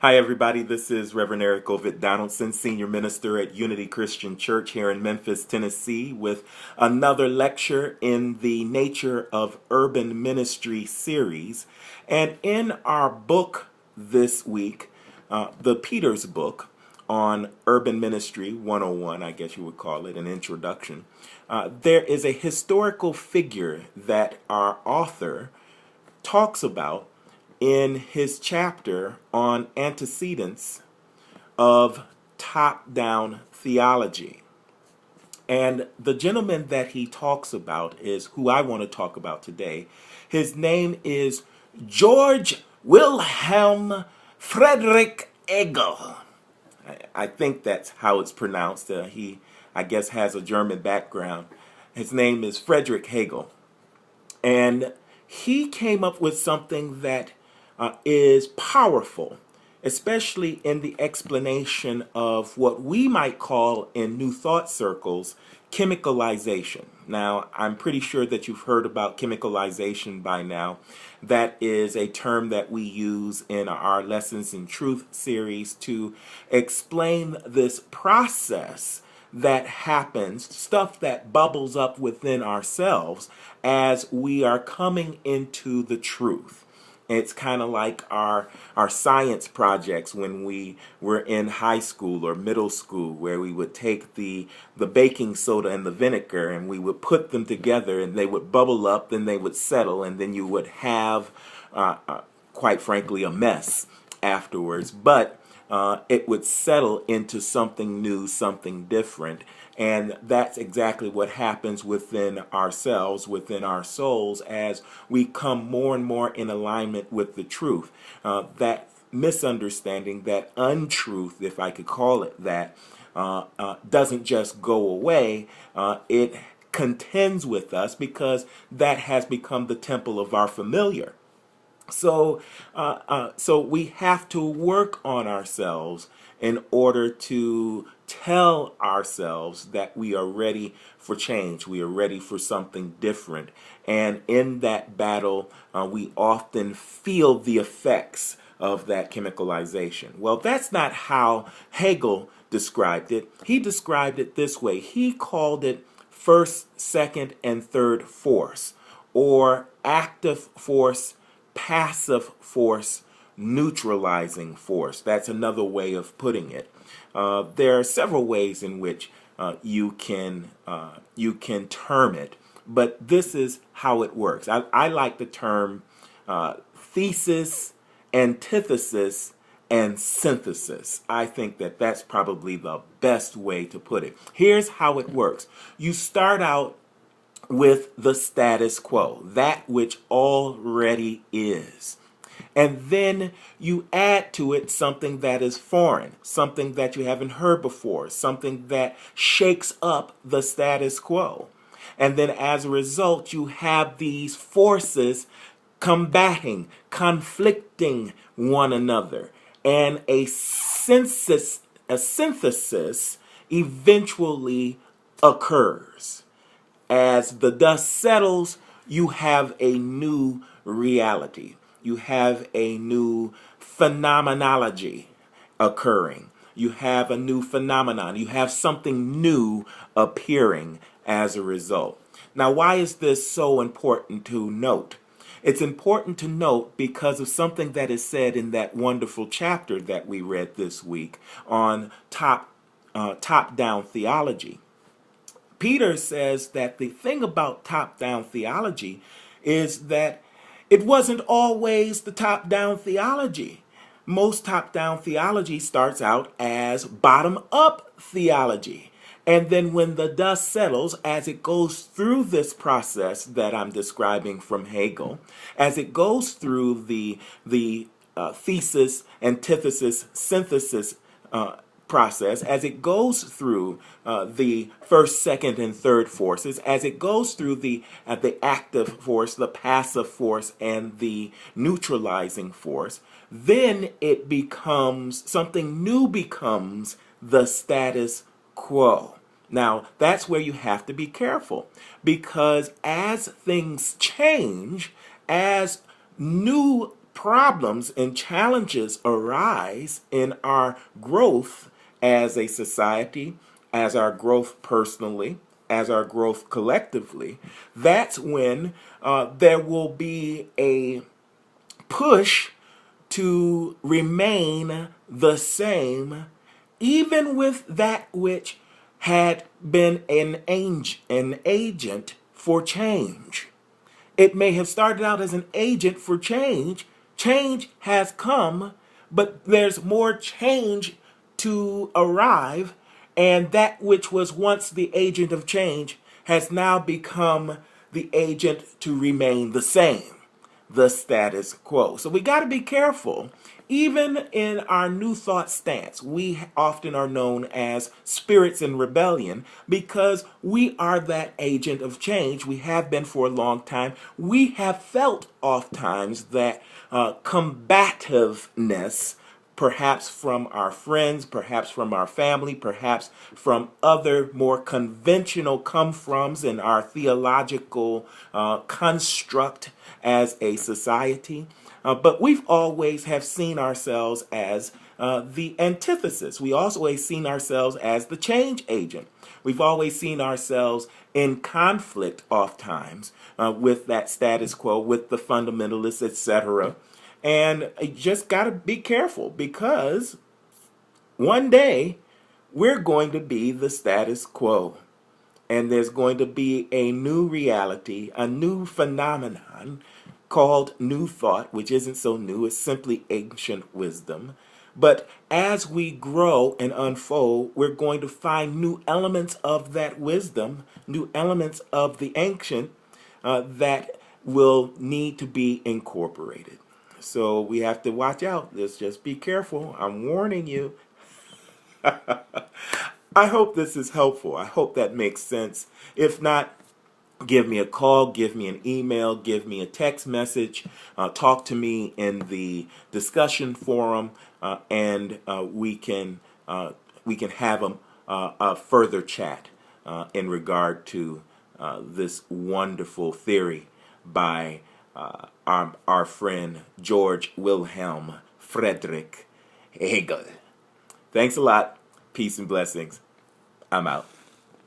Hi, everybody. This is Reverend Eric Ovid Donaldson, Senior Minister at Unity Christian Church here in Memphis, Tennessee, with another lecture in the Nature of Urban Ministry series. And in our book this week, the Peters book on Urban Ministry 101, I guess you would call it, an introduction, there is a historical figure that our author talks about in his chapter on antecedents of top-down theology. And the gentleman that he talks about is who I want to talk about today. His name is George Wilhelm Friedrich Hegel. I think that's how it's pronounced. He, I guess, has a German background. His name is Friedrich Hegel. And he came up with something that is powerful, especially in the explanation of what we might call in New Thought circles chemicalization. Now, I'm pretty sure that you've heard about chemicalization by now. That is a term that we use in our Lessons in Truth series to explain this process that happens, stuff that bubbles up within ourselves as we are coming into the truth. It's kind of like our science projects when we were in high school or middle school, where we would take the baking soda and the vinegar and we would put them together and they would bubble up, then they would settle, and then you would have, quite frankly, a mess afterwards. But it would settle into something new, something different. And that's exactly what happens within ourselves, within our souls, as we come more and more in alignment with the truth. That misunderstanding, that untruth, if I could call it that, doesn't just go away. It contends with us because that has become the temple of our familiar. So we have to work on ourselves in order to tell ourselves that we are ready for change. We are ready for something different. And in that battle, we often feel the effects of that chemicalization. Well, that's not how Hegel described it. He described it this way. He called it first, second, and third force, or active force, passive force, neutralizing force. That's another way of putting it. There are several ways in which you can term it, but this is how it works. I like the term thesis, antithesis, and synthesis. I think that that's probably the best way to put it. Here's how it works. You start out with the status quo, that which already is. And then you add to it something that is foreign, something that you haven't heard before, something that shakes up the status quo. And then as a result, you have these forces combating, conflicting one another. And a synthesis eventually occurs. As the dust settles, you have a new reality. You have a new phenomenology occurring. You have a new phenomenon. You have something new appearing as a result. Now, why is this so important to note? It's important to note because of something that is said in that wonderful chapter that we read this week on top-down theology. Peter says that the thing about top-down theology is that it wasn't always the top-down theology. Most top-down theology starts out as bottom-up theology. And then when the dust settles, as it goes through this process that I'm describing from Hegel, as it goes through the thesis, antithesis, synthesis process, as it goes through the first, second, and third forces, as it goes through the active force, the passive force, and the neutralizing force, then it becomes, something new becomes the status quo. Now, that's where you have to be careful, because as things change, as new problems and challenges arise in our growth as a society, as our growth personally, as our growth collectively, that's when there will be a push to remain the same, even with that which had been an agent for change. It may have started out as an agent for change. Change has come, but there's more change to arrive, and that which was once the agent of change has now become the agent to remain the same, the status quo. So we got to be careful. Even in our new thought stance, we often are known as spirits in rebellion because we are that agent of change. We have been for a long time. We have felt oft times that combativeness, perhaps from our friends, perhaps from our family, perhaps from other more conventional come-froms in our theological construct as a society. But we've always have seen ourselves as the antithesis. We also have seen ourselves as the change agent. We've always seen ourselves in conflict oftentimes with that status quo, with the fundamentalists, etc. And you just got to be careful because one day we're going to be the status quo. And there's going to be a new reality, a new phenomenon called New Thought, which isn't so new, it's simply ancient wisdom. But as we grow and unfold, we're going to find new elements of that wisdom, new elements of the ancient that will need to be incorporated. So we have to watch out. Let's just be careful. I'm warning you. I hope this is helpful. I hope that makes sense. If not, give me a call, give me an email, give me a text message, talk to me in the discussion forum, and we can have a further chat in regard to this wonderful theory by our friend George Wilhelm Friedrich Hegel. Thanks a lot. Peace and blessings. I'm out.